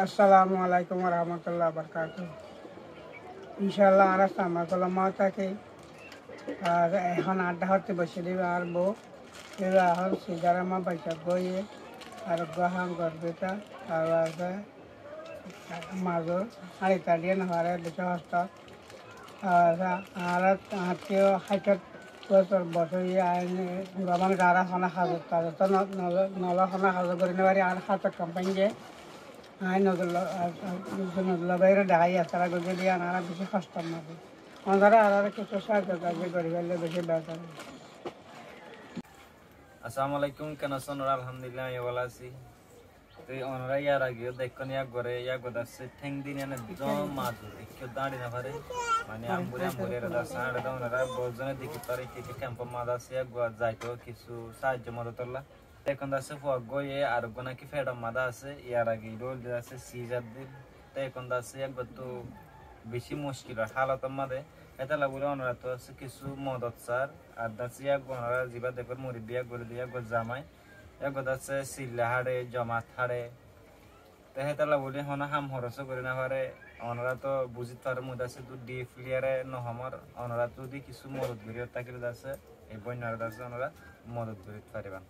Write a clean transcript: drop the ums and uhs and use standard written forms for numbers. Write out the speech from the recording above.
আসসালামু আলাইকুম রহমতুল্লাহ বরকাত। ইনশাল্লাহ আর সামাকলমা থাকে আর এখন আড্ডা হতে বসে দিবে আর বউ এবার এখন সিগারামা বাইসা বইয়ে আর গহাম গর্বিতা আর আছে মাজর হাড়ি তাড়িয়ে নহারে বেশি হস্ত আর আত্মীয় হাইটত বছর বছর আইনে গমান গারা খানা সাজত তাজত নলা খানা সাজত করে নেবারি আর হাতত কোম্পানি যে আই নদুল্লা বাইরে দেখাই তারা গজে দিয়ে আনারা বেশি কষ্ট মাঝে ওনারা আর কিছু সাহায্য কাজে করি ফেললে বেশি বেতন। আসসালামু আলাইকুম, কেন আছেন? আলহামদুলিল্লাহ আমি ভালো আছি। তো ওনারা ইয়ার আগে দেখুন ইয়া গোদাচ্ছে ঠেং দিন এনে একদম মাজুর একটু দাঁড়ি না পারে মানে আমবুরে আমবুরে এরা সাড়ে দাও ওনারা বজনে দেখি পারে কিছু ক্যাম্প মাদ আছে যাইতো কিছু সাহায্য মদত করলা এখন আছে গয়ে আর নাকি ফেডম মাদা আছে ইয়ার আগে রোল আছে সিজার দিন তো এখন আছে একবার তো বেশি মুশকিল হালতের মাঝে এটা বলে ওনারা তো আছে কিছু মদত স্যার আর দাচ্ছে ওনারা জিবা দেখবেন মুরব্বী করে দিয়ে জামাই একবার আছে সিল্লা হাড়ে জমাত হাড়ে তো হেতালা বলি হনা হাম হরস করে না পারে ওনারা তো বুঝিতে পারে মধ্যে আছে তো ডি ফ্লিয়ারে নহমর ওনারা তো কিছু মদত করিও তাকে আছে এই বন্যার আছে ওনারা মদত করিতে পারিবেন।